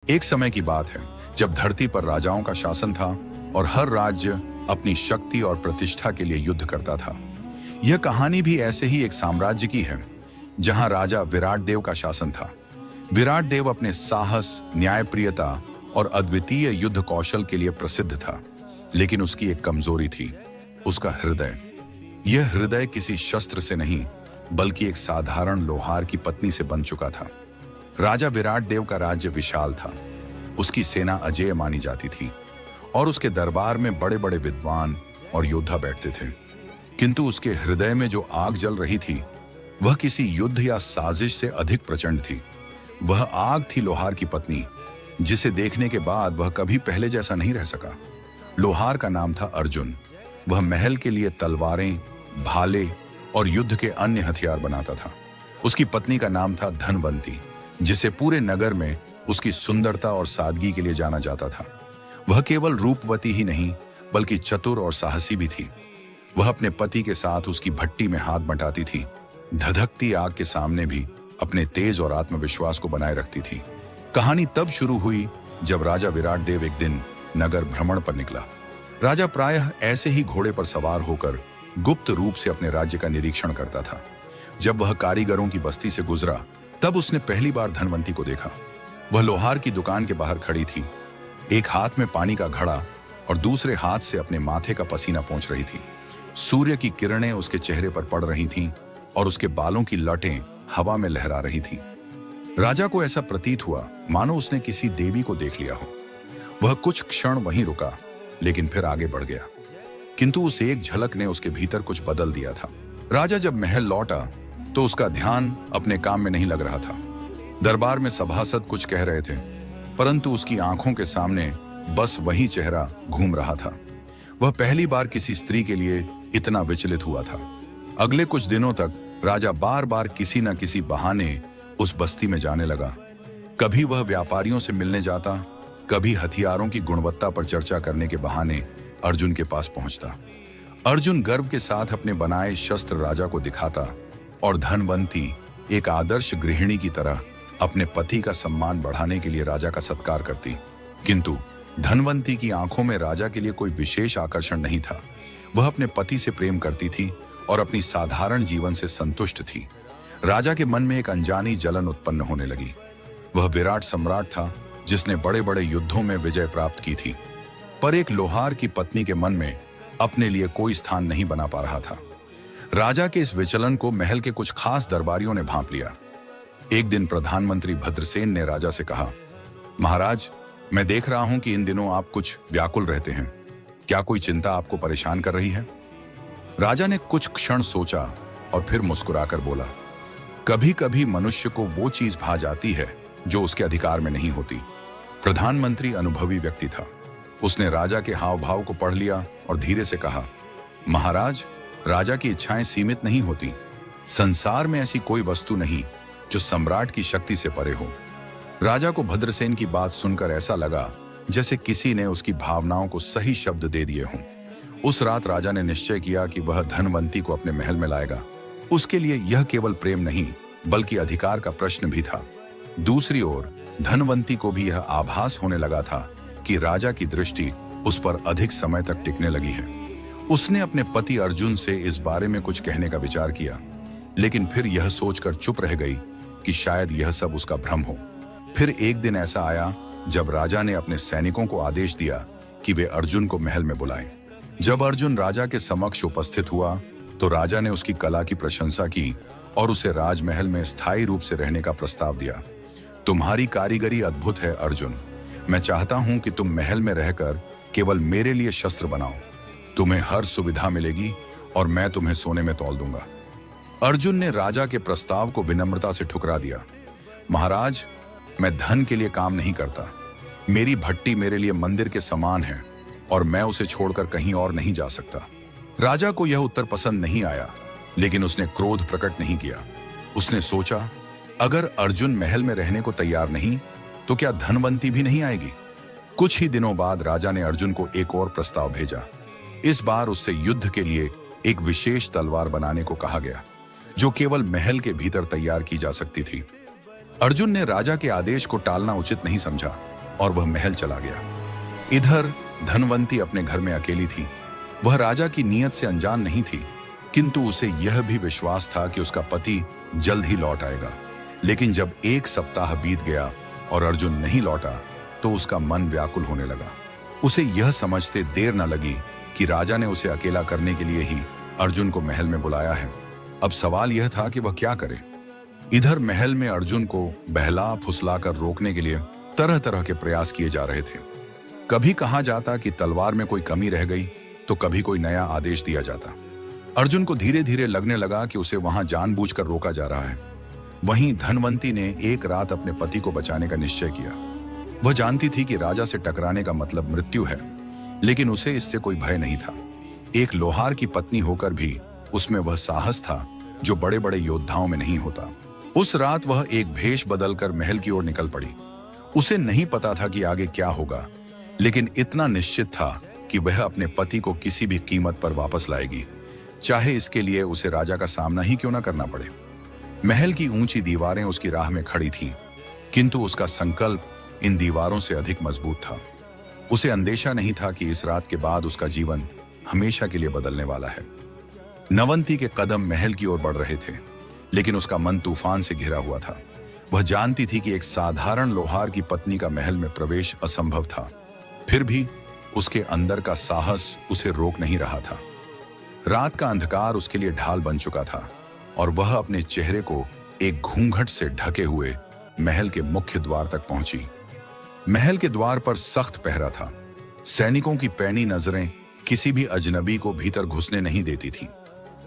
एक समय की बात है जब धरती पर राजाओं का शासन था और हर राज्य अपनी शक्ति और प्रतिष्ठा के लिए युद्ध करता था। यह कहानी भी ऐसे ही एक साम्राज्य की है जहां राजा विराट देव का शासन था। विराट देव अपने साहस, न्यायप्रियता और अद्वितीय युद्ध कौशल के लिए प्रसिद्ध था, लेकिन उसकी एक कमजोरी थी, उसका हृदय। यह हृदय किसी शस्त्र से नहीं बल्कि एक साधारण लोहार की पत्नी से बन चुका था। राजा विराट देव का राज्य विशाल था, उसकी सेना अजेय मानी जाती थी और उसके दरबार में बड़े बड़े विद्वान और योद्धा बैठते थे। किंतु उसके हृदय में जो आग जल रही थी वह किसी युद्ध या साजिश से अधिक प्रचंड थी। वह आग थी लोहार की पत्नी, जिसे देखने के बाद वह कभी पहले जैसा नहीं रह सका। लोहार का नाम था अर्जुन। वह महल के लिए तलवारें, भाले और युद्ध के अन्य हथियार बनाता था। उसकी पत्नी का नाम था धनवंती, जिसे पूरे नगर में उसकी सुंदरता और सादगी के लिए जाना जाता था। वह केवल रूपवती ही नहीं बल्कि चतुर और साहसी भी थी। वह अपने पति के साथ उसकी भट्टी में हाथ बंटाती थी, धधकती आग के सामने भी अपने तेज और आत्मविश्वास को बनाए रखती थी। कहानी तब शुरू हुई जब राजा विराट देव एक दिन नगर भ्रमण पर निकला। राजा प्रायः ऐसे ही घोड़े पर सवार होकर गुप्त रूप से अपने राज्य का निरीक्षण करता था। जब वह कारीगरों की बस्ती से गुजरा तब उसने पहली बार धनवंती को देखा। वह लोहार की दुकान के बाहर खड़ी थी, एक हाथ में पानी का घड़ा और दूसरे हाथ से अपने माथे का पसीना पोंछ रही थी। सूर्य की किरणें उसके चेहरे पर पड़ रही थीं और उसके बालों की लटें हवा में लहरा रही थीं। राजा को ऐसा प्रतीत हुआ मानो उसने किसी देवी को देख लिया हो। वह कुछ क्षण वहीं रुका, लेकिन फिर आगे बढ़ गया। किंतु उस एक झलक ने उसके भीतर कुछ बदल दिया था। राजा जब महल लौटा तो उसका ध्यान अपने काम में नहीं लग रहा था। दरबार में सभासद कुछ कह रहे थे, परंतु उसकी आंखों के सामने बस वही चेहरा घूम रहा था। वह पहली बार किसी स्त्री के लिए इतना विचलित हुआ था। अगले कुछ दिनों तक राजा बार बार किसी न किसी बहाने उस बस्ती में जाने लगा। कभी वह व्यापारियों से मिलने जाता, कभी हथियारों की गुणवत्ता पर चर्चा करने के बहाने अर्जुन के पास पहुंचता। अर्जुन गर्व के साथ अपने बनाए शस्त्र राजा को दिखाता और धनवंती एक आदर्श गृहिणी की तरह अपने पति का सम्मान बढ़ाने के लिए राजा का सत्कार करती। किंतु धनवंती की आंखों में राजा के लिए कोई विशेष आकर्षण नहीं था। वह अपने पति से प्रेम करती थी और अपनी साधारण जीवन से संतुष्ट थी। राजा के मन में एक अनजानी जलन उत्पन्न होने लगी। वह विराट सम्राट था जिसने बड़े बड़े युद्धों में विजय प्राप्त की थी, पर एक लोहार की पत्नी के मन में अपने लिए कोई स्थान नहीं बना पा रहा था। राजा के इस विचलन को महल के कुछ खास दरबारियों ने भांप लिया। एक दिन प्रधानमंत्री भद्रसेन ने राजा से कहा, महाराज, मैं देख रहा हूं कि इन दिनों आप कुछ व्याकुल रहते हैं। क्या कोई चिंता आपको परेशान कर रही है? राजा ने कुछ क्षण सोचा और फिर मुस्कुराकर बोला, कभी कभी मनुष्य को वो चीज भा जाती है जो उसके अधिकार में नहीं होती। प्रधानमंत्री अनुभवी व्यक्ति था। उसने राजा के हाव भाव को पढ़ लिया और धीरे से कहा, महाराज, राजा की इच्छाएं सीमित नहीं होती। संसार में ऐसी कोई वस्तु नहीं जो सम्राट की शक्ति से परे हो। राजा को भद्रसेन की बात सुनकर ऐसा लगा जैसे किसी ने उसकी भावनाओं को सही शब्द दे दिए हों। उस रात राजा ने निश्चय किया कि वह धनवंती को अपने महल में लाएगा। उसके लिए यह केवल प्रेम नहीं बल्कि अधिकार का प्रश्न भी था। दूसरी ओर धनवंती को भी यह आभास होने लगा था कि राजा की दृष्टि उस पर अधिक समय तक टिकने लगी है। उसने अपने पति अर्जुन से इस बारे में कुछ कहने का विचार किया, लेकिन फिर यह सोचकर चुप रह गई कि शायद यह सब उसका भ्रम हो। फिर एक दिन ऐसा आया जब राजा ने अपने सैनिकों को आदेश दिया कि वे अर्जुन को महल में बुलाएं। जब अर्जुन राजा के समक्ष उपस्थित हुआ तो राजा ने उसकी कला की प्रशंसा की और उसे राजमहल में स्थायी रूप से रहने का प्रस्ताव दिया। तुम्हारी कारीगरी अद्भुत है अर्जुन। मैं चाहता हूं कि तुम महल में रहकर केवल मेरे लिए शस्त्र बनाओ। तुम्हें हर सुविधा मिलेगी और मैं तुम्हें सोने में तौल दूंगा। अर्जुन ने राजा के प्रस्ताव को विनम्रता से ठुकरा दिया। महाराज, मैं धन के लिए काम नहीं करता। मेरी भट्टी मेरे लिए मंदिर के समान है और मैं उसे छोड़कर कहीं और नहीं जा सकता। राजा को यह उत्तर पसंद नहीं आया, लेकिन उसने क्रोध प्रकट नहीं किया। उसने सोचा, अगर अर्जुन महल में रहने को तैयार नहीं तो क्या धनवंती भी नहीं आएगी? कुछ ही दिनों बाद राजा ने अर्जुन को एक और प्रस्ताव भेजा। इस बार उससे युद्ध के लिए एक विशेष तलवार बनाने को कहा गया, जो केवल महल के भीतर तैयार की जा सकती थी। अर्जुन ने राजा के आदेश को टालना उचित नहीं समझा और वह महल चला गया। इधर धनवंती अपने घर में अकेली थी। वह राजा की नीयत से अनजान नहीं थी, किंतु उसे यह भी विश्वास था कि उसका पति जल्द ही लौट आएगा। लेकिन जब 1 सप्ताह बीत गया और अर्जुन नहीं लौटा तो उसका मन व्याकुल होने लगा। उसे यह समझते देर न लगी कि राजा ने उसे अकेला करने के लिए ही अर्जुन को महल में बुलाया है। अब सवाल यह था कि वह क्या करे। इधर महल में अर्जुन को बहला फुसलाकर रोकने के लिए तरह तरह के प्रयास किए जा रहे थे। कभी कहा जाता कि तलवार में कोई कमी रह गई, तो कभी कोई नया आदेश दिया जाता। अर्जुन को धीरे धीरे लगने लगा कि उसे वहां जानबूझकर रोका जा रहा है। वहीं धनवंती ने एक रात अपने पति को बचाने का निश्चय किया। वह जानती थी कि राजा से टकराने का मतलब मृत्यु है, लेकिन उसे इससे कोई भय नहीं था। एक लोहार की पत्नी होकर भी उसमें वह साहस था जो बड़े बड़े योद्धाओं में नहीं होता। उस रात वह एक भेष बदलकर महल की ओर निकल पड़ी। उसे नहीं पता था कि आगे क्या होगा, लेकिन इतना निश्चित था कि वह अपने पति को किसी भी कीमत पर वापस लाएगी, चाहे इसके लिए उसे राजा का सामना ही क्यों न करना पड़े। महल की ऊंची दीवारें उसकी राह में खड़ी थीं, किंतु उसका संकल्प इन दीवारों से अधिक मजबूत था। उसे अंदेशा नहीं था कि इस रात के बाद उसका जीवन हमेशा के लिए बदलने वाला है। नवंती के कदम महल की ओर बढ़ रहे थे, लेकिन उसका मन तूफान से घिरा हुआ था। वह जानती थी कि एक साधारण लोहार की पत्नी का महल में प्रवेश असंभव था, फिर भी उसके अंदर का साहस उसे रोक नहीं रहा था। रात का अंधकार उसके लिए ढाल बन चुका था और वह अपने चेहरे को एक घूंघट से ढके हुए महल के मुख्य द्वार तक पहुंची। महल के द्वार पर सख्त पहरा था। सैनिकों की पैनी नजरें किसी भी अजनबी को भीतर घुसने नहीं देती थी।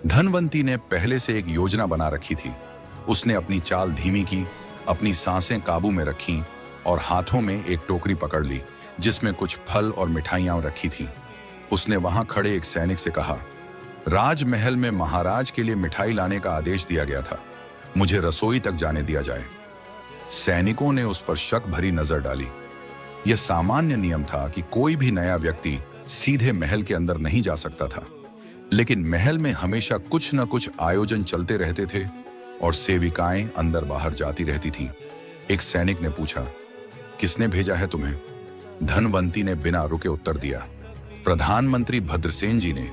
धनवंती ने पहले से एक योजना बना रखी थी। उसने अपनी चाल धीमी की, अपनी सांसें काबू में रखीं और हाथों में एक टोकरी पकड़ ली जिसमें कुछ फल और मिठाइयां रखी थीं। उसने वहां खड़े एक सैनिक से कहा, राजमहल में महाराज के लिए मिठाई लाने का आदेश दिया गया था, मुझे रसोई तक जाने दिया जाए। सैनिकों ने उस पर शक भरी नजर डाली। यह सामान्य नियम था कि कोई भी नया व्यक्ति सीधे महल के अंदर नहीं जा सकता था, लेकिन महल में हमेशा कुछ न कुछ आयोजन चलते रहते थे और सेविकाएं अंदर बाहर जाती रहती थीं। एक सैनिक ने पूछा, किसने भेजा है तुम्हें? धनवंती ने बिना रुके उत्तर दिया, प्रधानमंत्री भद्रसेन जी ने।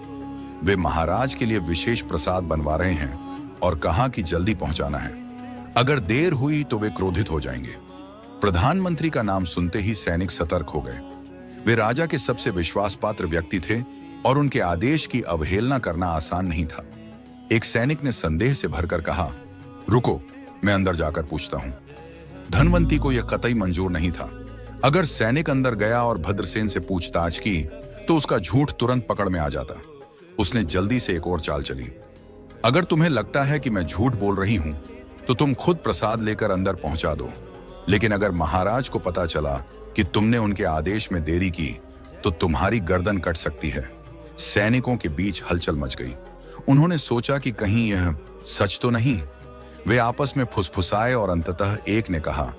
वे महाराज के लिए विशेष प्रसाद बनवा रहे हैं और कहा कि जल्दी पहुंचाना है। अगर देर हुई तो वे क्रोधित हो जाएंगे। प्रधानमंत्री का नाम सुनते ही सैनिक सतर्क हो गए। वे राजा के सबसे विश्वास पात्र व्यक्ति थे और उनके आदेश की अवहेलना करना आसान नहीं था। एक सैनिक ने संदेह से भरकर कहा, रुको, मैं अंदर जाकर पूछता हूं। धनवंती को यह कतई मंजूर नहीं था। अगर सैनिक अंदर गया और भद्रसेन से पूछताछ की तो उसका झूठ तुरंत पकड़ में आ जाता। उसने जल्दी से एक और चाल चली। अगर तुम्हें लगता है कि मैं झूठ बोल रही हूं तो तुम खुद प्रसाद लेकर अंदर पहुंचा दो, लेकिन अगर महाराज को पता चला कि तुमने उनके आदेश में देरी की तो तुम्हारी गर्दन कट सकती है। सैनिकों के बीच हलचल मच गई। उन्होंने सोचा कि कहीं यह सच तो नहीं। वे आपस में फुसफुसाए और अंततः एक ने कहा,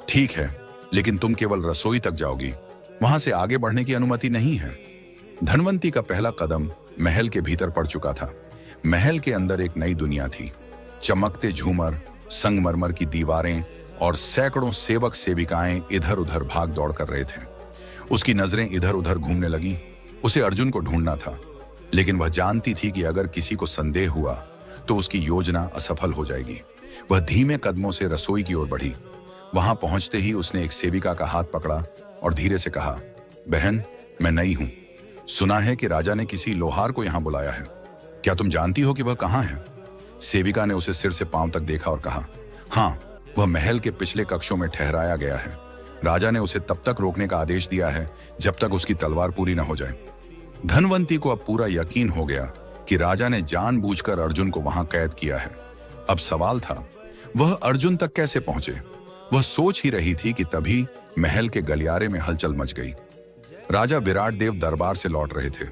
ठीक है, लेकिन तुम केवल रसोई तक जाओगी, वहां से आगे बढ़ने की अनुमति नहीं है। धनवंती का पहला कदम महल के भीतर पड़ चुका था। महल के अंदर एक नई दुनिया थी। चमकते झूमर, संगमरमर की दीवारें और सैकड़ों सेवक सेविकाएं इधर उधर भाग दौड़ कर रहे थे। उसकी नजरें इधर उधर घूमने लगी। उसे अर्जुन को ढूंढना था, लेकिन वह जानती थी कि अगर किसी को संदेह हुआ तो उसकी योजना असफल हो जाएगी। वह धीमे कदमों से रसोई की ओर बढ़ी। वहां पहुंचते ही उसने एक सेविका का हाथ पकड़ा और धीरे से कहा, बहन, मैं नई हूं। सुना है कि राजा ने किसी लोहार को यहां बुलाया है। क्या तुम जानती हो कि वह कहां है? सेविका ने उसे सिर से पांव तक देखा और कहा, हाँ, वह महल के पिछले कक्षों में ठहराया गया है। राजा ने उसे तब तक रोकने का आदेश दिया है जब तक उसकी तलवार पूरी न हो जाए। धनवंती को अब पूरा यकीन हो गया कि राजा ने जानबूझकर अर्जुन को वहां कैद किया है। अब सवाल था, वह अर्जुन तक कैसे पहुंचे? वह सोच ही रही थी कि तभी महल के गलियारे में हलचल मच गई। राजा विराट देव दरबार से लौट रहे थे।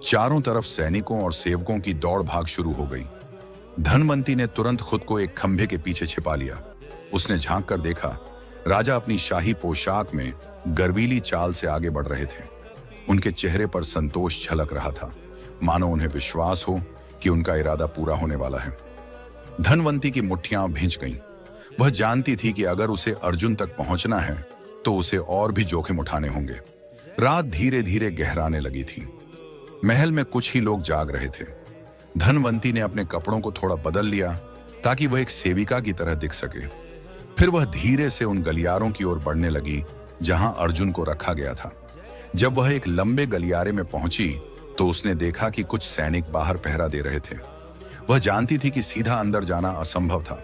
चारों तरफ सैनिकों और सेवकों की दौड़ भाग शुरू हो गई। धनवंती ने तुरंत खुद को एक खंभे के पीछे छिपा लिया। उसने झांक कर देखा, राजा अपनी शाही पोशाक में गर्वीली चाल से आगे बढ़ रहे थे। उनके चेहरे पर संतोष झलक रहा था, मानो उन्हें विश्वास हो कि उनका इरादा पूरा होने वाला है। धनवंती की मुट्ठियां भींच गईं। वह जानती थी कि अगर उसे अर्जुन तक पहुंचना है तो उसे और भी जोखिम उठाने होंगे। रात धीरे धीरे गहराने लगी थी। महल में कुछ ही लोग जाग रहे थे। धनवंती ने अपने कपड़ों को थोड़ा बदल लिया ताकि वह एक सेविका की तरह दिख सके। फिर वह धीरे से उन गलियारों की ओर बढ़ने लगी जहां अर्जुन को रखा गया था। जब वह एक लंबे गलियारे में पहुंची तो उसने देखा कि कुछ सैनिक बाहर पहरा दे रहे थे। वह जानती थी कि सीधा अंदर जाना असंभव था,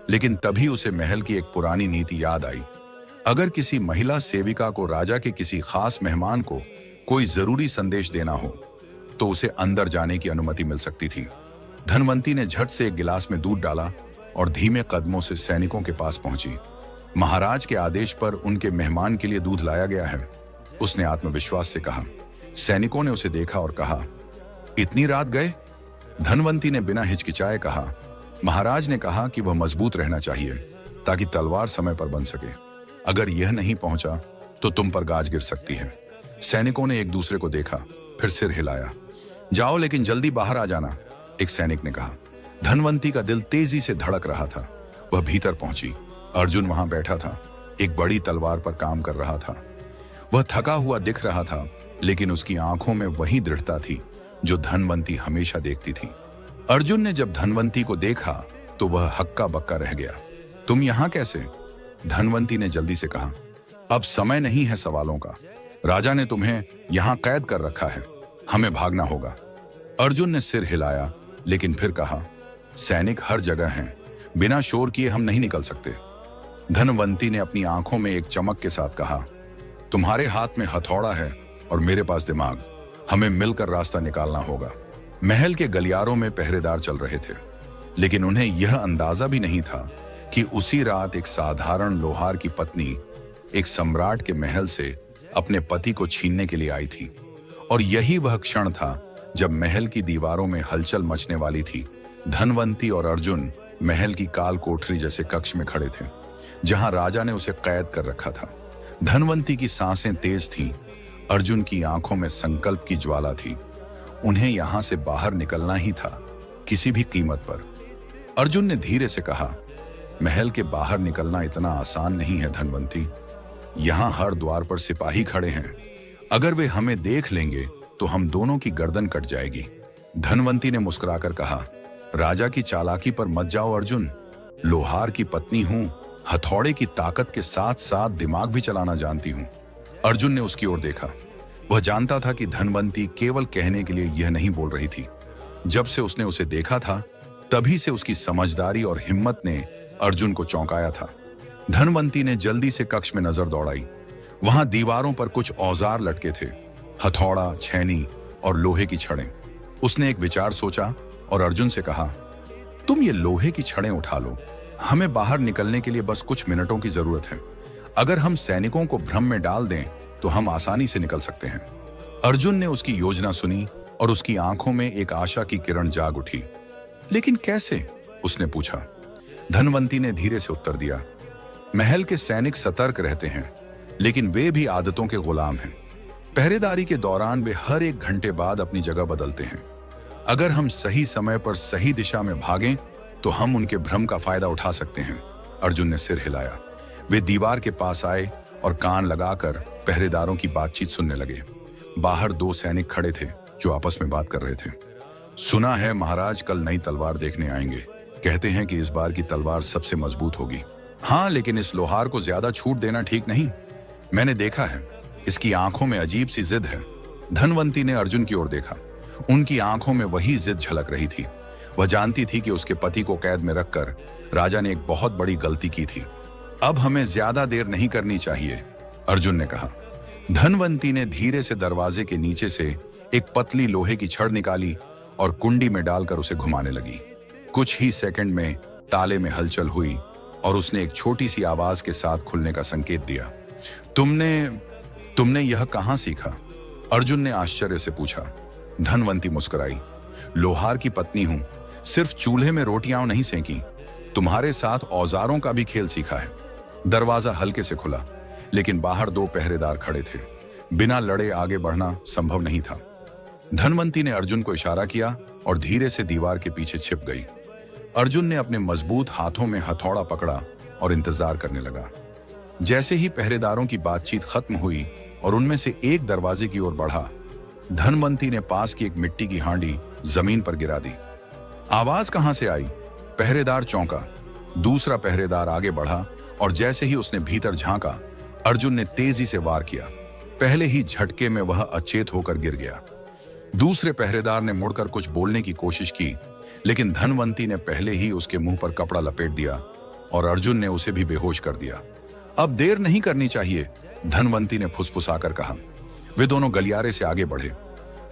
लेकिन तभी उसे महल की एक पुरानी नीति याद आई। अगर किसी महिला सेविका को राजा के किसी खास मेहमान को कोई जरूरी संदेश देना हो तो उसे अंदर जाने की अनुमति मिल सकती थी। धनवंती ने झट से एक गिलास में दूध डाला और धीमे कदमों से सैनिकों के पास पहुंची। महाराज के आदेश पर उनके मेहमान के लिए दूध लाया गया है, उसने आत्मविश्वास से कहा। सैनिकों ने उसे देखा और कहा, इतनी रात गए? धनवंती ने बिना हिचकिचाए कहा, महाराज ने कहा कि वह मजबूत रहना चाहिए ताकि तलवार समय पर बन सके। अगर यह नहीं पहुंचा तो तुम पर गाज गिर सकती है। सैनिकों ने एक दूसरे को देखा, फिर सिर हिलाया। जाओ, लेकिन जल्दी बाहर आ जाना, एक सैनिक ने कहा। धनवंती का दिल तेजी से धड़क रहा था। वह भीतर पहुंची। अर्जुन वहां बैठा था, एक बड़ी तलवार पर काम कर रहा था। वह थका हुआ दिख रहा था, लेकिन उसकी आंखों में वही दृढ़ता थी जो धनवंती हमेशा देखती थी। अर्जुन ने जब धनवंती को देखा तो वह हक्का बक्का रह गया। तुम यहां कैसे? धनवंती ने जल्दी से कहा। अब समय नहीं है सवालों का, राजा ने तुम्हें यहां कैद कर रखा है, हमें भागना होगा। अर्जुन ने सिर हिलाया, लेकिन फिर कहा, सैनिक हर जगह हैं, बिना शोर किए हम नहीं निकल सकते। धनवंती ने अपनी आंखों में एक चमक के साथ कहा, तुम्हारे हाथ में हथौड़ा है और मेरे पास दिमाग, हमें मिलकर रास्ता निकालना होगा। महल के गलियारों में पहरेदार चल रहे थे, लेकिन उन्हें यह अंदाजा भी नहीं था कि उसी रात एक साधारण लोहार की पत्नी एक सम्राट के महल से अपने पति को छीनने के लिए आई थी। और यही वह क्षण था जब महल की दीवारों में हलचल मचने वाली थी। धनवंती और अर्जुन महल की काल कोठरी जैसे कक्ष में खड़े थे, जहां राजा ने उसे कैद कर रखा था। धनवंती की सांसें तेज थीं, अर्जुन की आंखों में संकल्प की ज्वाला थी। उन्हें यहां से बाहर निकलना ही था, किसी भी कीमत पर। अर्जुन ने धीरे से कहा, महल के बाहर निकलना इतना आसान नहीं है धनवंती। यहां हर द्वार पर सिपाही खड़े हैं, अगर वे हमें देख लेंगे तो हम दोनों की गर्दन कट जाएगी। धनवंती ने मुस्कुराकर कहा, राजा की चालाकी पर मत जाओ अर्जुन, लोहार की पत्नी हूं, हथौड़े की ताकत के साथ साथ दिमाग भी चलाना जानती हूं। अर्जुन ने उसकी ओर देखा। वह जानता था कि धनवंती केवल कहने के लिए यह नहीं बोल रही थी। जब से उसने उसे देखा था, तभी से उसकी समझदारी और हिम्मत ने अर्जुन को चौंकाया था। धनवंती ने जल्दी से कक्ष में नजर दौड़ाई। वहां दीवारों पर कुछ औजार लटके थे, हथौड़ा, छेनी और लोहे की छड़ें। उसने एक विचार सोचा और अर्जुन से कहा, तुम ये लोहे की छड़ें उठा लो, हमें बाहर निकलने के लिए बस कुछ मिनटों की जरूरत है। अगर हम सैनिकों को भ्रम में डाल दें तो हम आसानी से निकल सकते हैं। अर्जुन ने उसकी योजना सुनी और उसकी आंखों में एक आशा की किरण जाग उठी। लेकिन कैसे? उसने पूछा। धनवंती ने धीरे से उत्तर दिया, महल के सैनिक सतर्क रहते हैं, लेकिन वे भी आदतों के गुलाम हैं। पहरेदारी के दौरान वे हर एक घंटे बाद अपनी जगह बदलते हैं। अगर हम सही समय पर सही दिशा में भागें तो हम उनके भ्रम का फायदा उठा सकते हैं। अर्जुन ने सिर हिलाया। वे दीवार के पास आए और कान लगाकर पहरेदारों की बातचीत सुनने लगे। बाहर दो सैनिक खड़े थे जो आपस में बात कर रहे थे। सुना है महाराज कल नई तलवार देखने आएंगे, कहते हैं कि इस बार की तलवार सबसे मजबूत होगी। हाँ, लेकिन इस लोहार को ज्यादा छूट देना ठीक नहीं। मैंने देखा है, इसकी आंखों में अजीब सी जिद है। धनवंती ने अर्जुन की ओर देखा। उनकी आंखों में वही जिद झलक रही थी। वह जानती थी कि उसके पति को कैद में रखकर राजा ने एक बहुत बड़ी गलती की थी। अब हमें ज्यादा देर नहीं करनी चाहिए, अर्जुन ने कहा। धनवंती ने धीरे से दरवाजे के नीचे से एक पतली लोहे की छड़ निकाली और कुंडी में डालकर उसे घुमाने लगी। कुछ ही सेकंड में ताले में हलचल हुई और उसने एक छोटी सी आवाज के साथ खुलने का संकेत दिया। तुमने यह कहां सीखा? अर्जुन ने आश्चर्य से पूछा। धनवंती मुस्कुराई। लोहार की पत्नी हूं, सिर्फ चूल्हे में रोटियां नहीं सेंकी, तुम्हारे साथ औजारों का भी खेल सीखा है। दरवाजा हल्के से खुला, लेकिन बाहर दो पहरेदार खड़े थे। बिना लड़े आगे बढ़ना संभव नहीं था। धनवंती ने अर्जुन को इशारा किया और धीरे से दीवार के पीछे छिप गई। अर्जुन ने अपने मजबूत हाथों में हथौड़ा पकड़ा और इंतजार करने लगा। जैसे ही पहरेदारों की बातचीत खत्म हुई और उनमें से एक दरवाजे की ओर बढ़ा, धनवंती ने पास की एक मिट्टी की हांडी जमीन पर गिरा दी। आवाज कहां से आई? पहरेदार चौंका। दूसरा पहरेदार आगे बढ़ा और जैसे ही उसने भीतर झांका, अर्जुन ने तेजी से वार किया। पहले ही झटके में वह अचेत होकर गिर गया। दूसरे पहरेदार ने मुड़कर कुछ बोलने की कोशिश की, लेकिन धनवंती ने पहले ही उसके मुंह पर कपड़ा लपेट दिया और अर्जुन ने उसे भी बेहोश कर दिया। अब देर नहीं करनी चाहिए, धनवंती ने फुसफुसाकर कहा। वे दोनों गलियारे से आगे बढ़े।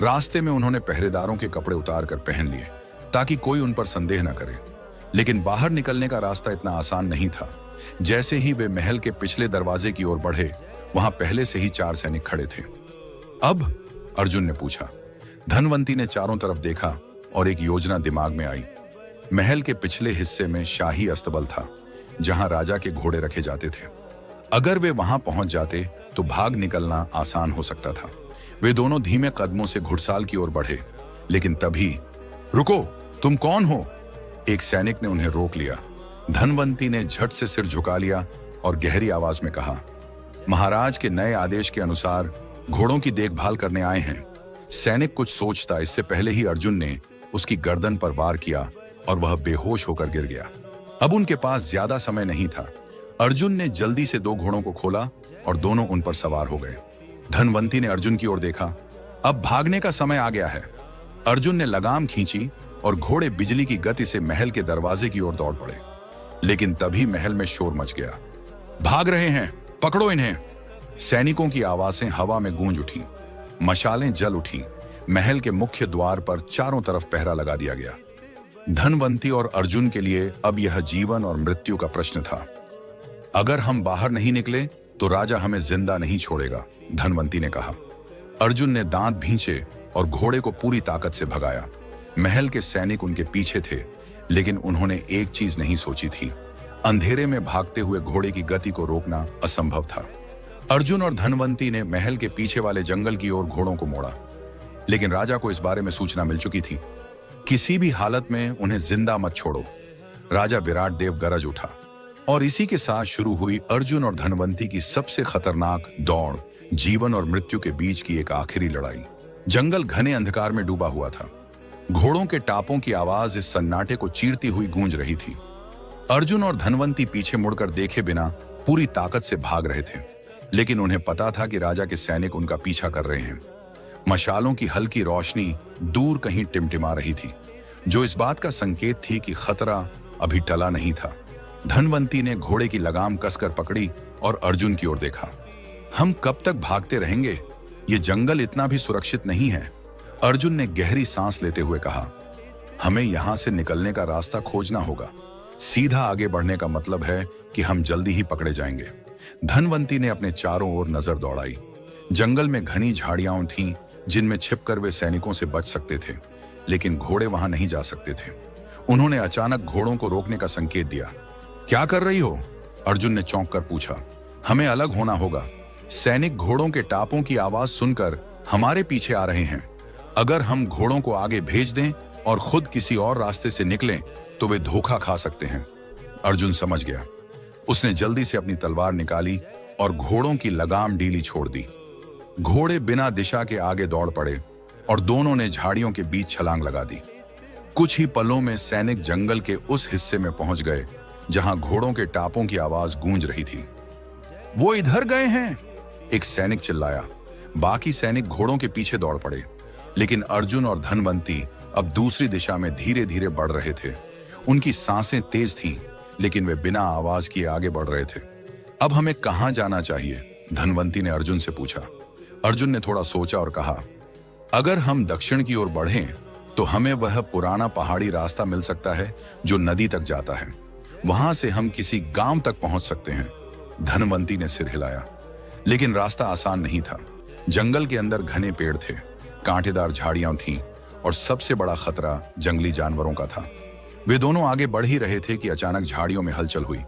रास्ते में उन्होंने पहरेदारों के कपड़े उतार कर पहन लिए ताकि कोई उन पर संदेह न करे। लेकिन बाहर निकलने का रास्ता इतना आसान नहीं था। जैसे ही वे महल के पिछले दरवाजे की ओर बढ़े, वहां पहले से ही 4 सैनिक खड़े थे। अब? अर्जुन ने पूछा। धनवंती ने चारों तरफ देखा और एक योजना दिमाग में आई। महल के पिछले हिस्से में शाही अस्तबल था, जहां राजा के घोड़े रखे जाते थे। अगर वे वहां पहुंच जाते तो भाग निकलना आसान हो सकता था। वे दोनों धीमे कदमों से घुड़साल की ओर बढ़े, लेकिन तभी, रुको, तुम कौन हो? एक सैनिक ने उन्हें रोक लिया। धनवंती ने झट से सिर झुका लिया और गहरी आवाज में कहा, महाराज के नए आदेश के अनुसार घोड़ों की देखभाल करने आए हैं। सैनिक कुछ सोचता इससे पहले ही अर्जुन ने उसकी गर्दन पर वार किया और वह बेहोश होकर गिर गया। अब उनके पास ज्यादा समय नहीं था। अर्जुन ने जल्दी से 2 घोड़ों को खोला और दोनों उन पर सवार हो गए। धनवंती ने अर्जुन की ओर देखा। अब भागने का समय आ गया है। अर्जुन ने लगाम खींची और घोड़े बिजली की गति से महल के दरवाजे की ओर दौड़ पड़े। लेकिन तभी महल में शोर मच गया। भाग रहे हैं, पकड़ो इन्हें! सैनिकों की आवाजें हवा में गूंज उठी। मशालें जल उठी। महल के मुख्य द्वार पर चारों तरफ पहरा लगा दिया गया। धनवंती और अर्जुन के लिए अब यह जीवन और मृत्यु का प्रश्न था। अगर हम बाहर नहीं निकले तो राजा हमें जिंदा नहीं छोड़ेगा, धनवंती ने कहा। अर्जुन ने दांत भींचे और घोड़े को पूरी ताकत से भगाया। महल के सैनिक उनके पीछे थे, लेकिन उन्होंने एक चीज नहीं सोची थी। अंधेरे में भागते हुए घोड़े की गति को रोकना असंभव था। अर्जुन और धनवंती ने महल के पीछे वाले जंगल की ओर घोड़ों को मोड़ा, लेकिन राजा को इस बारे में सूचना मिल चुकी थी। किसी भी हालत में उन्हें जिंदा मत छोड़ो। राजा विराट देव गरज उठा और इसी के साथ शुरू हुई अर्जुन और धनवंती की सबसे खतरनाक दौड़, जीवन और मृत्यु के बीच की एक आखिरी लड़ाई। जंगल घने अंधकार में डूबा हुआ था। घोड़ों के टापों की आवाज इस सन्नाटे को चीरती हुई गूंज रही थी। अर्जुन और धनवंती पीछे मुड़कर देखे बिना पूरी ताकत से भाग रहे थे, लेकिन उन्हें पता था कि राजा के सैनिक उनका पीछा कर रहे हैं। मशालों की हल्की रोशनी दूर कहीं टिमटिमा रही थी, जो इस बात का संकेत थी कि खतरा अभी टला नहीं था। धनवंती ने घोड़े की लगाम कसकर पकड़ी और अर्जुन की ओर देखा। हम कब तक भागते रहेंगे? ये जंगल इतना भी सुरक्षित नहीं है। अर्जुन ने गहरी सांस लेते हुए कहा, हमें यहां से निकलने का रास्ता खोजना होगा। सीधा आगे बढ़ने का मतलब है कि हम जल्दी ही पकड़े जाएंगे। धनवंती ने अपने चारों ओर नजर दौड़ाई। जंगल में घनी झाड़ियां थीं, जिनमें छिपकर वे सैनिकों से बच सकते थे, लेकिन घोड़े वहां नहीं जा सकते थे। उन्होंने अचानक घोड़ों को रोकने का संकेत दिया। क्या कर रही हो? अर्जुन ने चौंक कर पूछा। हमें अलग होना होगा। सैनिक घोड़ों के टापों की आवाज सुनकर हमारे पीछे आ रहे हैं। अगर हम घोड़ों को आगे भेज दें और खुद किसी और रास्ते से निकलें तो वे धोखा खा सकते हैं। अर्जुन समझ गया। उसने जल्दी से अपनी तलवार निकाली और घोड़ों की लगाम ढीली छोड़ दी। घोड़े बिना दिशा के आगे दौड़ पड़े और दोनों ने झाड़ियों के बीच छलांग लगा दी। कुछ ही पलों में सैनिक जंगल के उस हिस्से में पहुंच गए जहां घोड़ों के टापों की आवाज गूंज रही थी। वो इधर गए हैं, एक सैनिक चिल्लाया। बाकी सैनिक घोड़ों के पीछे दौड़ पड़े, लेकिन अर्जुन और धनवंती अब दूसरी दिशा में धीरे धीरे बढ़ रहे थे। उनकी सांसें तेज थीं, लेकिन वे बिना आवाज किए आगे बढ़ रहे थे। अब हमें कहां जाना चाहिए? धनवंती ने अर्जुन से पूछा। अर्जुन ने थोड़ा सोचा और कहा, अगर हम दक्षिण की ओर बढ़ें तो हमें वह पुराना पहाड़ी रास्ता मिल सकता है जो नदी तक जाता है। वहां से हम किसी गांव तक पहुंच सकते हैं। धनवंती ने सिर हिलाया, लेकिन रास्ता आसान नहीं था। जंगल के अंदर घने पेड़ थे, कांटेदार झाड़ियां थीं और सबसे बड़ा खतरा जंगली जानवरों का था। वे दोनों आगे बढ़ ही रहे थे कि अचानक झाड़ियों में हलचल हुई।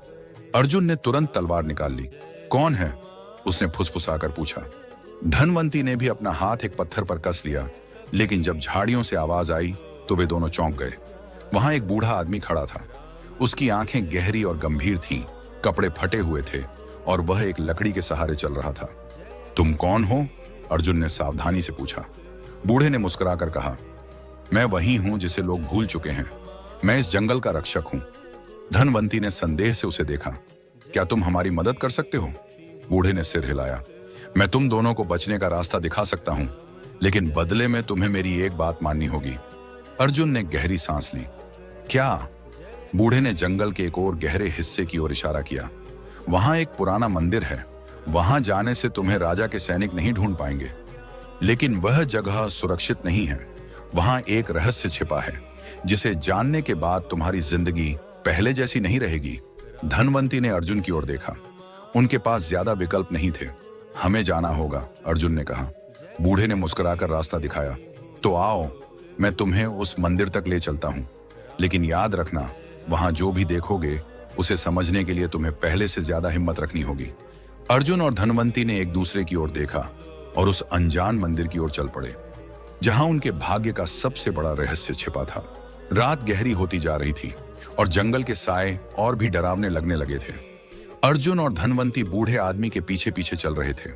अर्जुन ने तुरंत तलवार निकाल ली। कौन है? उसने फुसफुसाकर पूछा। धनवंती ने भी अपना हाथ एक पत्थर पर कस लिया, लेकिन जब झाड़ियों से आवाज आई तो वे दोनों चौंक गए। वहां एक बूढ़ा आदमी खड़ा था। उसकी आंखें गहरी और गंभीर थीं, कपड़े फटे हुए थे और वह एक लकड़ी के सहारे चल रहा था। तुम कौन हो? अर्जुन ने सावधानी से पूछा। बूढ़े ने मुस्कुराकर कहा, मैं वही हूं जिसे लोग भूल चुके हैं। मैं इस जंगल का रक्षक हूं। धनवंती ने संदेह से उसे देखा। क्या तुम हमारी मदद कर सकते हो? बूढ़े ने सिर हिलाया। मैं तुम दोनों को बचने का रास्ता दिखा सकता हूं, लेकिन बदले में तुम्हें मेरी एक बात माननी होगी। अर्जुन ने गहरी सांस ली। क्या? बूढ़े ने जंगल के एक और गहरे हिस्से की ओर इशारा किया। वहां एक पुराना मंदिर है। वहां जाने से तुम्हें राजा के सैनिक नहीं ढूंढ पाएंगे, लेकिन वह जगह सुरक्षित नहीं है। वहां एक रहस्य छिपा है जिसे जानने के बाद तुम्हारी जिंदगी पहले जैसी नहीं रहेगी। धनवंती ने अर्जुन की ओर देखा। उनके पास ज्यादा विकल्प नहीं थे। हमें जाना होगा, अर्जुन ने कहा। बूढ़े ने मुस्कुराकर रास्ता दिखाया। तो आओ, मैं तुम्हें उस मंदिर तक ले चलता हूं, लेकिन याद रखना, वहां जो भी देखोगे उसे समझने के लिए तुम्हें पहले से ज्यादा हिम्मत रखनी होगी। अर्जुन और धनवंती ने एक दूसरे की ओर देखा और उस अनजान मंदिर की ओर चल पड़े, जहां उनके भाग्य का सबसे बड़ा रहस्य छिपा था। रात गहरी होती जा रही थी और जंगल के साए और भी डरावने लगने लगे थे। अर्जुन और धनवंती बूढ़े आदमी के पीछे पीछे चल रहे थे।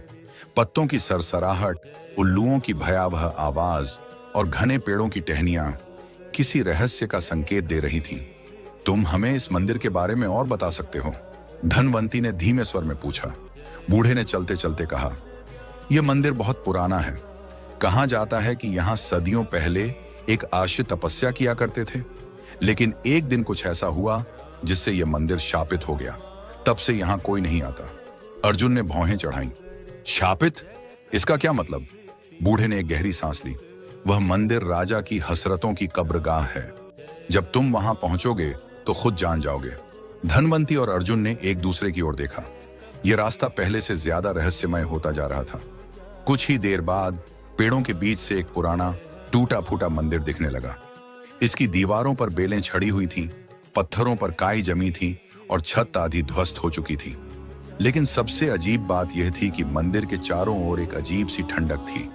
पत्तों की सरसराहट, उल्लुओं की भयावह आवाज और घने पेड़ों की टहनियां किसी रहस्य का संकेत दे रही थीं। तुम हमें इस मंदिर के बारे में और बता सकते हो? धनवंती ने धीमे स्वर में पूछा। बूढ़े ने चलते चलते कहा, यह मंदिर बहुत पुराना है। कहा जाता है कि यहाँ सदियों पहले एक आश्रित तपस्या किया करते थे, लेकिन एक दिन कुछ ऐसा हुआ जिससे यह मंदिर शापित हो गया। तब से यहाँ कोई नहीं आता। अर्जुन ने भौहें चढ़ाई। शापित? इसका क्या मतलब? बूढ़े ने एक गहरी सांस ली। वह मंदिर राजा की हसरतों की कब्रगाह है। जब तुम वहां पहुंचोगे तो खुद जान जाओगे। धनवंती और अर्जुन ने एक दूसरे की ओर देखा। यह रास्ता पहले से ज्यादा रहस्यमय होता जा रहा था। कुछ ही देर बाद पेड़ों के बीच से एक पुराना टूटा फूटा मंदिर दिखने लगा। इसकी दीवारों पर बेलें छड़ी हुई थीं, पत्थरों पर काई जमी थी और छत आधी ध्वस्त हो चुकी थी। लेकिन सबसे अजीब बात यह थी कि मंदिर के चारों ओर एक अजीब सी ठंडक थी,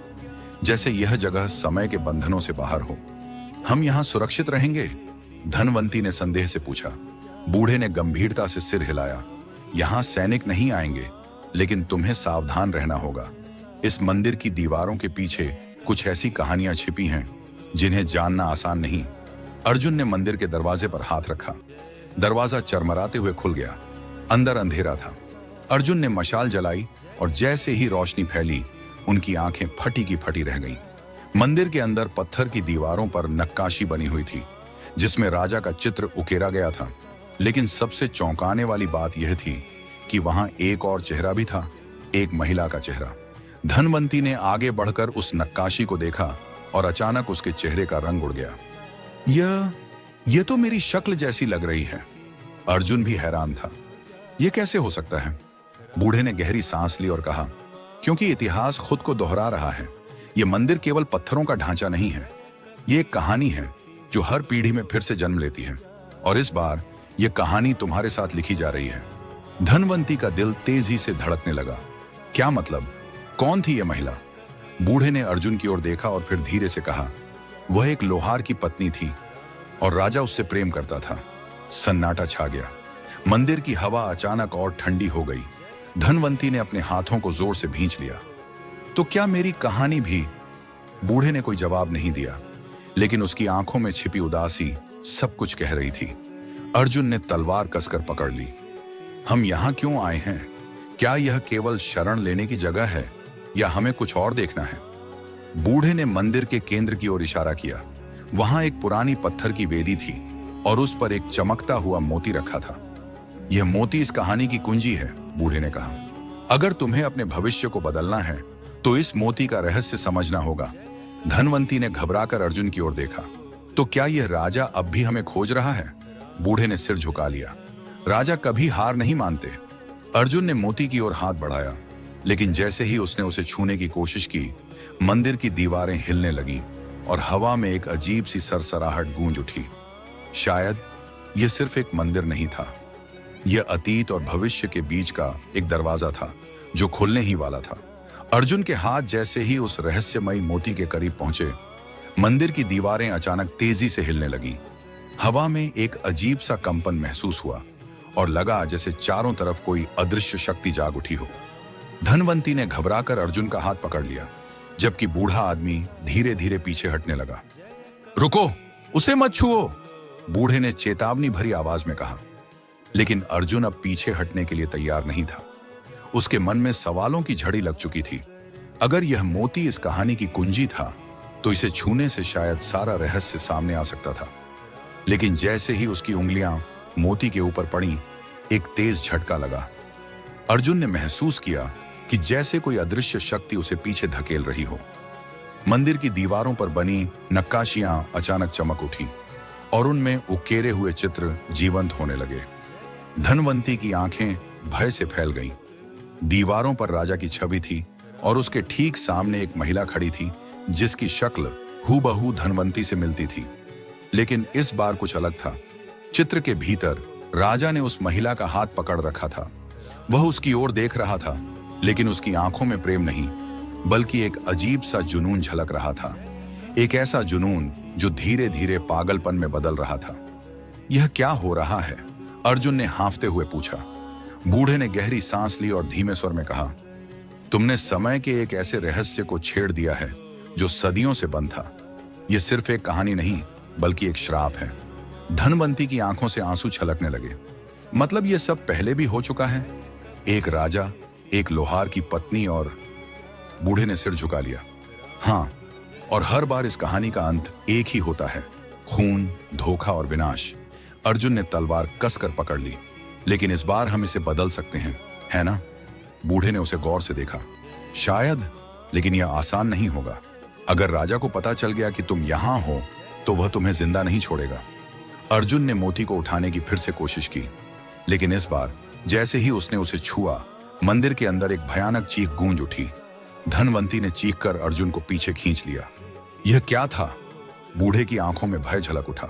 जैसे यह जगह समय के बंधनों से बाहर हो। हम यहाँ सुरक्षित रहेंगे? धनवंती ने संदेह से पूछा। बूढ़े ने गंभीरता से सिर हिलाया। यहाँ सैनिक नहीं आएंगे, लेकिन तुम्हें सावधान रहना होगा। इस मंदिर की दीवारों के पीछे कुछ ऐसी कहानियां छिपी हैं जिन्हें जानना आसान नहीं। अर्जुन ने मंदिर के दरवाजे पर हाथ रखा। दरवाजा चरमराते हुए खुल गया। अंदर अंधेरा था। अर्जुन ने मशाल जलाई और जैसे ही रोशनी फैली, उनकी आंखें फटी की फटी रह गईं। मंदिर के अंदर पत्थर की दीवारों पर नक्काशी बनी हुई थी, जिसमें राजा का चित्र उकेरा गया था। लेकिन सबसे चौंकाने वाली बात यह थी कि वहां एक और चेहरा भी था, एक महिला का चेहरा। धनवंती ने आगे बढ़कर उस नक्काशी को देखा और अचानक उसके चेहरे का रंग उड़ गया। यह तो मेरी शक्ल जैसी लग रही है। अर्जुन भी हैरान था। यह कैसे हो सकता है? बूढ़े ने गहरी सांस ली और कहा, क्योंकि इतिहास खुद को दोहरा रहा है। यह मंदिर केवल पत्थरों का ढांचा नहीं है। यह एक कहानी है जो हर पीढ़ी में फिर से जन्म लेती है, और इस बार यह कहानी तुम्हारे साथ लिखी जा रही है। धनवंती का दिल तेजी से धड़कने लगा। क्या मतलब? कौन थी यह महिला? बूढ़े ने अर्जुन की ओर देखा और फिर धीरे से कहा, वह एक लोहार की पत्नी थी और राजा उससे प्रेम करता था। सन्नाटा छा गया। मंदिर की हवा अचानक और ठंडी हो गई। धनवंती ने अपने हाथों को जोर से भींच लिया। तो क्या मेरी कहानी भी? बूढ़े ने कोई जवाब नहीं दिया, लेकिन उसकी आंखों में छिपी उदासी सब कुछ कह रही थी। अर्जुन ने तलवार कसकर पकड़ ली। हम यहां क्यों आए हैं? क्या यह केवल शरण लेने की जगह है या हमें कुछ और देखना है? बूढ़े ने मंदिर के केंद्र की ओर इशारा किया। वहां एक पुरानी पत्थर की वेदी थी और उस पर एक चमकता हुआ मोती रखा था। यह मोती इस कहानी की कुंजी है, बूढ़े ने कहा। अगर तुम्हें अपने भविष्य को बदलना है तो इस मोती का रहस्य समझना होगा। धनवंती ने घबराकर अर्जुन की ओर देखा। तो क्या यह राजा अब भी हमें खोज रहा है? बूढ़े ने सिर झुका लिया। राजा कभी हार नहीं मानते। अर्जुन ने मोती की ओर हाथ बढ़ाया, लेकिन जैसे ही उसने उसे छूने की कोशिश की, मंदिर की दीवारें हिलने लगीं और हवा में एक अजीब सी सरसराहट गूंज उठी। शायद यह सिर्फ एक मंदिर नहीं था, यह अतीत और भविष्य के बीच का एक दरवाजा था जो खुलने ही वाला था। अर्जुन के हाथ जैसे ही उस रहस्यमयी मोती के करीब पहुंचे, मंदिर की दीवारें अचानक तेजी से हिलने लगीं। हवा में एक अजीब सा कंपन महसूस हुआ और लगा जैसे चारों तरफ कोई अदृश्य शक्ति जाग उठी हो। धनवंती ने घबराकर अर्जुन का हाथ पकड़ लिया, जबकि बूढ़ा आदमी धीरे धीरे पीछे हटने लगा। रुको, उसे मत छुओ, बूढ़े ने चेतावनी भरी आवाज में कहा। लेकिन अर्जुन अब पीछे हटने के लिए तैयार नहीं था। उसके मन में सवालों की झड़ी लग चुकी थी। अगर यह मोती इस कहानी की कुंजी था तो इसे छूने से शायद सारा रहस्य सामने आ सकता था। लेकिन जैसे ही उसकी उंगलियां मोती के ऊपर पड़ी, एक तेज झटका लगा। अर्जुन ने महसूस किया कि जैसे कोई अदृश्य शक्ति उसे पीछे धकेल रही हो। मंदिर की दीवारों पर बनी नक्काशियां अचानक चमक उठी और उनमें उकेरे हुए चित्र जीवंत होने लगे। धनवंती की आंखें भय से फैल गईं। दीवारों पर राजा की छवि थी और उसके ठीक सामने एक महिला खड़ी थी जिसकी शक्ल हूबहू धनवंती से मिलती थी। लेकिन इस बार कुछ अलग था। चित्र के भीतर राजा ने उस महिला का हाथ पकड़ रखा था। वह उसकी ओर देख रहा था, लेकिन उसकी आंखों में प्रेम नहीं, बल्कि एक अजीब सा जुनून झलक रहा था। एक ऐसा जुनून जो धीरे धीरे पागलपन में बदल रहा था। यह क्या हो रहा है? अर्जुन ने हांफते हुए पूछा। बूढ़े ने गहरी सांस ली और धीमे स्वर में कहा, तुमने समय के एक ऐसे रहस्य को छेड़ दिया है जो सदियों से बंद था। यह सिर्फ एक कहानी नहीं, बल्कि एक श्राप है। धनवंती की आंखों से आंसू छलकने लगे। मतलब यह सब पहले भी हो चुका है? एक राजा, एक लोहार की पत्नी और... बूढ़े ने सिर झुका लिया। हाँ, और हर बार इस कहानी का अंत एक ही होता है, खून, धोखा और विनाश। अर्जुन ने तलवार कसकर पकड़ ली। लेकिन इस बार हम इसे बदल सकते हैं, है ना? बूढ़े ने उसे गौर से देखा। शायद, लेकिन यह आसान नहीं होगा। अगर राजा को पता चल गया कि तुम यहां हो तो वह तुम्हें जिंदा नहीं छोड़ेगा। अर्जुन ने मोती को उठाने की फिर से कोशिश की, लेकिन इस बार जैसे ही उसने उसे छुआ, मंदिर के अंदर एक भयानक चीख गूंज उठी। धनवंती ने चीखकर अर्जुन को पीछे खींच लिया। यह क्या था? बूढ़े की आंखों में भय झलक उठा।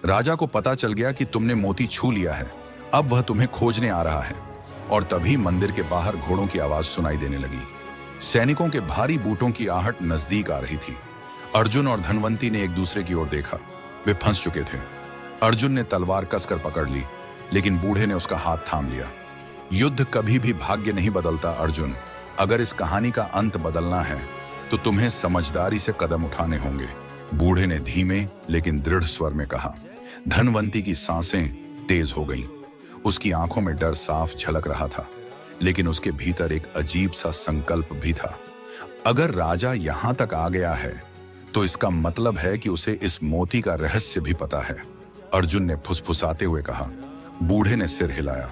राजा को पता चल गया कि तुमने मोती छू लिया है। अब वह तुम्हें खोजने आ रहा है। और तभी मंदिर के बाहर घोड़ों की आवाज सुनाई देने लगी। सैनिकों के भारी बूटों की आहट नजदीक आ रही थी। अर्जुन और धनवंती ने एक दूसरे की ओर देखा। वे फंस चुके थे। अर्जुन ने तलवार कसकर पकड़ ली, लेकिन बूढ़े ने उसका हाथ थाम लिया। युद्ध कभी भी भाग्य नहीं बदलता अर्जुन। अगर इस कहानी का अंत बदलना है तो तुम्हें समझदारी से कदम उठाने होंगे, बूढ़े ने धीमे लेकिन दृढ़ स्वर में कहा। धनवंती की सांसें तेज हो गईं। उसकी आंखों में डर साफ झलक रहा था, लेकिन उसके भीतर एक अजीब सा संकल्प भी था। अगर राजा यहां तक आ गया है तो इसका मतलब है कि उसे इस मोती का रहस्य भी पता है, अर्जुन ने फुसफुसाते हुए कहा। बूढ़े ने सिर हिलाया।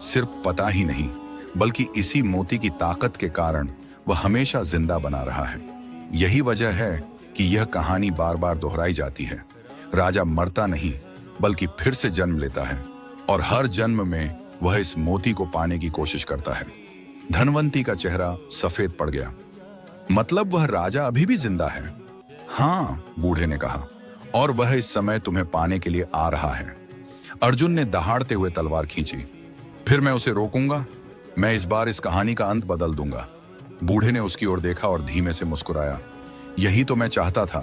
सिर्फ पता ही नहीं, बल्कि इसी मोती की ताकत के कारण वह हमेशा जिंदा बना रहा है। यही वजह है कि यह कहानी बार बार दोहराई जाती है। राजा मरता नहीं, बल्कि फिर से जन्म लेता है, और हर जन्म में वह इस मोती को पाने की कोशिश करता है। धनवंती का चेहरा सफेद पड़ गया। मतलब वह राजा अभी भी जिंदा है? हाँ, बूढ़े ने कहा, और वह इस समय तुम्हें पाने के लिए आ रहा है। अर्जुन ने दहाड़ते हुए तलवार खींची। फिर मैं उसे रोकूंगा। मैं इस बार इस कहानी का अंत बदल दूंगा। बूढ़े ने उसकी ओर देखा और धीमे से मुस्कुराया। यही तो मैं चाहता था,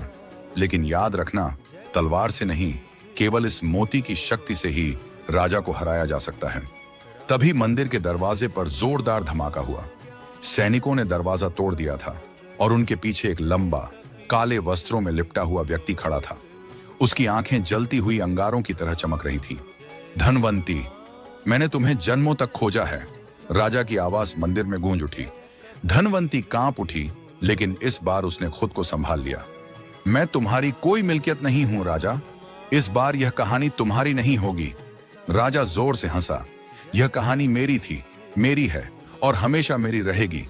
लेकिन याद रखना, तलवार से नहीं, केवल इस मोती की शक्ति से ही राजा को हराया जा सकता है। तभी मंदिर के दरवाजे पर जोरदार धमाका हुआ। सैनिकों ने दरवाजा तोड़ दिया था और उनके पीछे एक लंबा, काले वस्त्रों में लिपटा हुआ व्यक्ति खड़ा था। उसकी आंखें जलती हुई अंगारों की तरह चमक रही थी। धनवंती, मैंने तुम्हें जन्मों तक खोजा है, राजा की आवाज मंदिर में गूंज उठी। धनवंती कांप उठी, लेकिन इस बार उसने खुद को संभाल लिया। मैं तुम्हारी कोई मिल्कियत नहीं हूं राजा। इस बार यह कहानी तुम्हारी नहीं होगी। राजा जोर से हंसा। यह कहानी मेरी थी, मेरी है और हमेशा मेरी रहेगी।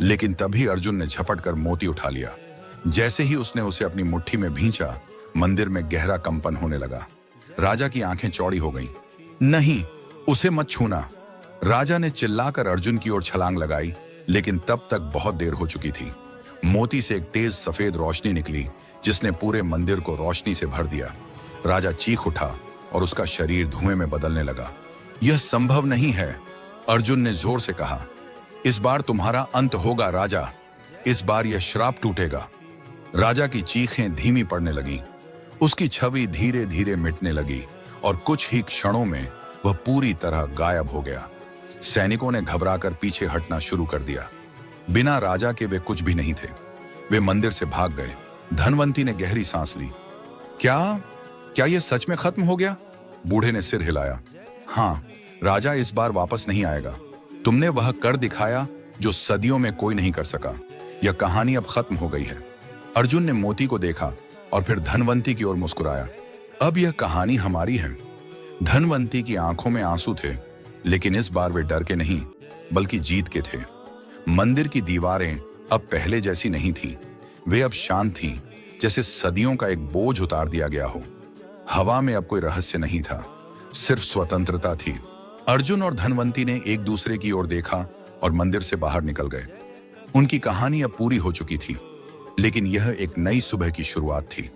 लेकिन तभी अर्जुन ने झपट कर मोती उठा लिया। जैसे ही उसने उसे अपनी मुट्ठी में भींचा, मंदिर में गहरा कंपन होने लगा। राजा की आंखें चौड़ी हो गईं। नहीं, उसे मत छूना। राजा ने चिल्लाकर अर्जुन की ओर छलांग लगाई, लेकिन तब तक बहुत देर हो चुकी थी। मोती से एक तेज सफेद रोशनी निकली, जिसने पूरे मंदिर को रोशनी से भर दिया। राजा चीख उठा और उसका शरीर धुएं में बदलने लगा। यह संभव नहीं है, अर्जुन ने जोर से कहा। इस बार तुम्हारा अंत होगा राजा। इस बार यह श्राप टूटेगा। राजा की चीखें धीमी पड़ने लगीं। उसकी छवि धीरे धीरे मिटने लगी और कुछ ही क्षणों में वह पूरी तरह गायब हो गया। सैनिकों ने घबराकर पीछे हटना शुरू कर दिया। बिना राजा के वे कुछ भी नहीं थे। वे मंदिर से भाग गए। धनवंती ने गहरी सांस ली। क्या क्या यह सच में खत्म हो गया? बूढ़े ने सिर हिलाया। हाँ, राजा इस बार वापस नहीं आएगा। तुमने वह कर दिखाया जो सदियों में कोई नहीं कर सका। यह कहानी अब खत्म हो गई है। अर्जुन ने मोती को देखा और फिर धनवंती की ओर मुस्कुराया। अब यह कहानी हमारी है। धनवंती की आंखों में आंसू थे, लेकिन इस बार वे डर के नहीं बल्कि जीत के थे। मंदिर की दीवारें अब पहले जैसी नहीं थीं। वे अब शांत थीं, जैसे सदियों का एक बोझ उतार दिया गया हो। हवा में अब कोई रहस्य नहीं था, सिर्फ स्वतंत्रता थी। अर्जुन और धनवंती ने एक दूसरे की ओर देखा और मंदिर से बाहर निकल गए। उनकी कहानी अब पूरी हो चुकी थी, लेकिन यह एक नई सुबह की शुरुआत थी।